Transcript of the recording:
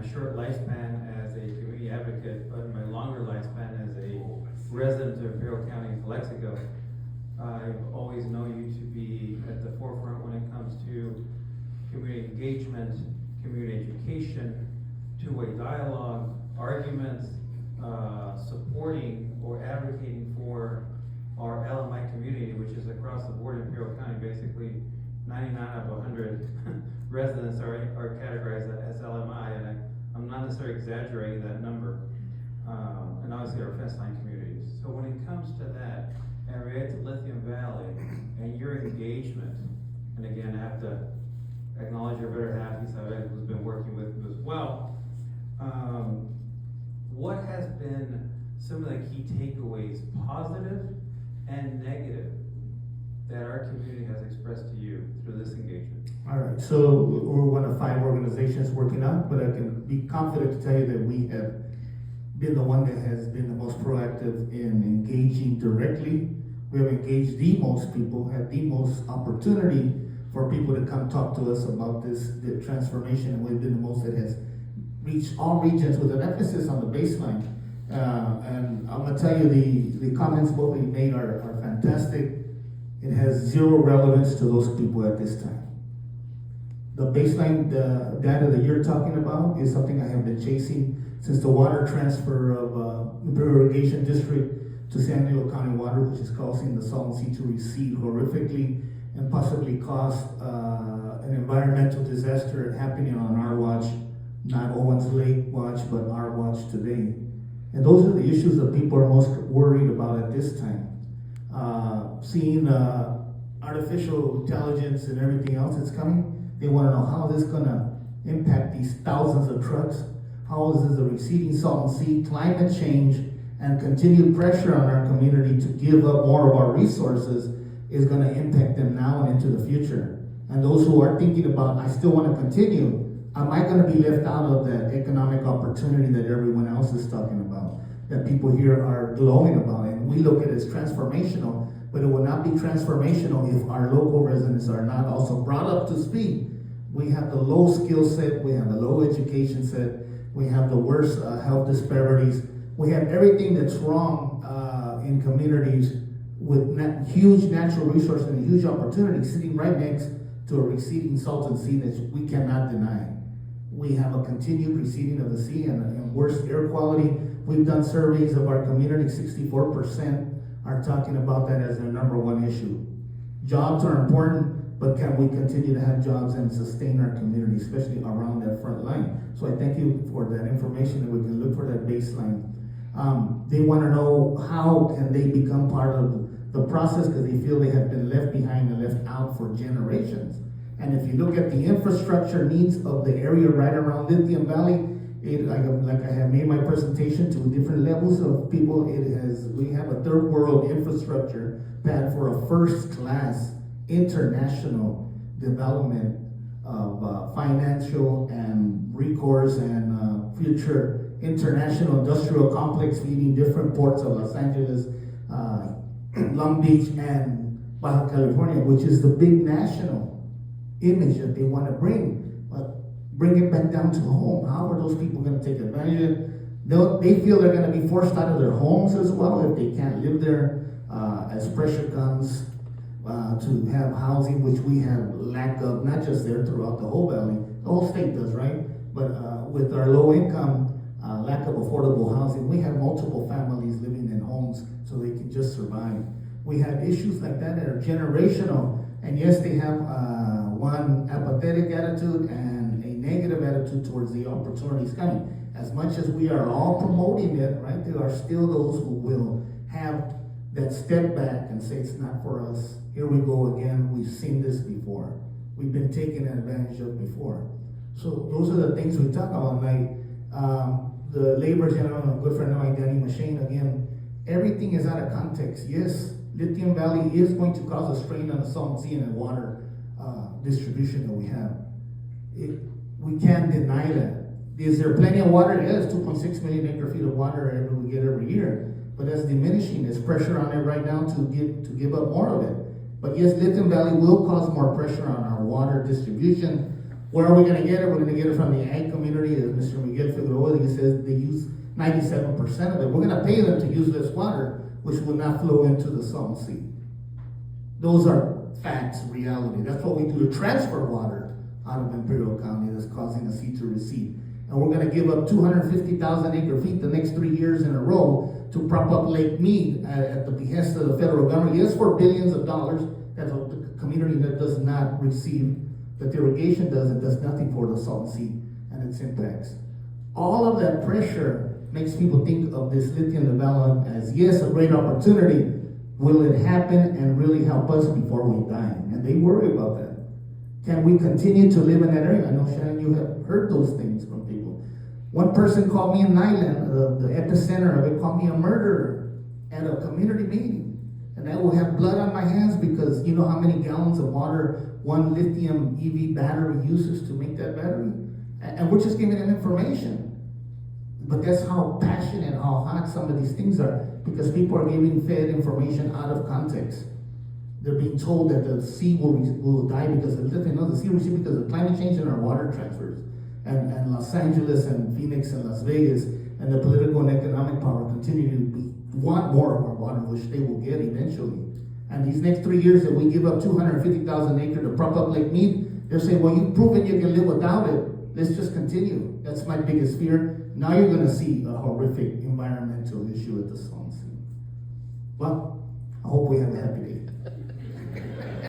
my short lifespan as a community advocate, but in my longer lifespan as a resident of Imperial County, Calexico, I've always known you to be at the forefront when it comes to community engagement, community education, two-way dialogue, arguments, supporting or advocating for our LMI community, which is across the board in Imperial County. Basically 99 out of 100 residents are categorized as LMI, and I'm not necessarily exaggerating that number. And obviously our fence line communities. So when it comes to that, and related to Lithium Valley and your engagement, and again, I have to acknowledge your better half, Isabel, who's been working with you as well. What has been some of the key takeaways, positive and negative, that our community has expressed to you through this engagement? All right, so we're one of 5 organizations working on, but I can be confident to tell you that we have been the one that has been the most proactive in engaging directly. We have engaged the most people, had the most opportunity for people to come talk to us about the transformation, and we've been the most that has reached all regions with an emphasis on the baseline. And I'm gonna tell you, the comments what we made are fantastic. It has zero relevance to those people at this time. The baseline, the data that you're talking about is something I have been chasing since the water transfer of Imperial Irrigation District to San Diego County Water, which is causing the Salton Sea to recede horrifically and possibly cause an environmental disaster happening on our watch, not Owens Lake watch, but our watch today. And those are the issues that people are most worried about at this time. Seeing artificial intelligence and everything else that's coming, they want to know how this is going to impact these thousands of trucks. How is the receding Salton Sea, climate change, and continued pressure on our community to give up more of our resources is going to impact them now and into the future. And those who are thinking about, I still want to continue, am I going to be left out of that economic opportunity that everyone else is talking about, that people here are glowing about? And we look at it as transformational, but it will not be transformational if our local residents are not also brought up to speed. We have the low skill set, we have the low education set, we have the worst health disparities, we have everything that's wrong in communities with huge natural resources and huge opportunities sitting right next to a receding Salton Sea that we cannot deny. We have a continued receding of the sea and worse air quality. We've done surveys of our community, 64% are talking about that as their number one issue. Jobs are important, but can we continue to have jobs and sustain our community, especially around that front line? So I thank you for that information, and we can look for that baseline. They want to know how can they become part of the process, because they feel they have been left behind and left out for generations. And if you look at the infrastructure needs of the area right around Lithium Valley, like I have made my presentation to different levels of people, we have a third world infrastructure plan for a first-class international development of financial and recourse and future international industrial complex feeding different ports of Los Angeles, Long Beach, and Baja California, which is the big national image that they want to bring, but bring it back down to home. How are those people going to take advantage of it? They feel they're going to be forced out of their homes as well if they can't live there, as pressure comes to have housing, which we have lack of, not just there, throughout the whole valley. The whole state does, right? But with our low income, lack of affordable housing, we have multiple families living in homes so they can just survive. We have issues like that are generational, and yes, they have one apathetic attitude and a negative attitude towards the opportunities coming. As much as we are all promoting it, right, there are still those who will have that step back and say it's not for us. Here we go again. We've seen this before. We've been taken advantage of before. So those are the things we talk about. Like the labor gentleman, a good friend of mine, Danny Machine, again, everything is out of context. Yes, Lithium Valley is going to cause a strain on the Salton Sea and the water distribution that we have. We can't deny that. Is there plenty of water? Yes, 2.6 million acre feet of water we get every year, but that's diminishing. There's pressure on it right now to give up more of it. But yes, Lithium Valley will cause more pressure on our water distribution, Where are we gonna get it? We're gonna get it from the ag community, as Mr. Miguel Figueroa, he says they use 97% of it. We're gonna pay them to use less water, which will not flow into the Salton Sea. Those are facts, reality. That's what we do to transfer water out of Imperial County that's causing the sea to recede. And we're gonna give up 250,000 acre feet the next 3 years in a row to prop up Lake Mead at the behest of the federal government. Yes, for billions of dollars, that's a community that does not receive, that the irrigation does, it does nothing for the Salton Sea and its impacts. All of that pressure makes people think of this lithium development as, yes, a great opportunity. Will it happen and really help us before we die? And they worry about that. Can we continue to live in that area? I know, Shannon, you have heard those things from people. One person called me in Nyland, the epicenter of it, called me a murderer at a community meeting. And I will have blood on my hands because you know how many gallons of water one lithium EV battery uses to make that battery? And we're just giving them information. But that's how passionate, how hot some of these things are, because people are giving fed information out of context. They're being told that the sea will die because of lithium. No, the sea will recede because of climate change and our water transfers. And Los Angeles and Phoenix and Las Vegas and the political and economic power continue to want more of our water, which they will get eventually. And these next 3 years that we give up 250,000 acres to prop up Lake Mead, they're saying, well, you've proven you can live without it. Let's just continue. That's my biggest fear. Now you're going to see a horrific environmental issue at the Salton Sea. Well, I hope we have a happy day.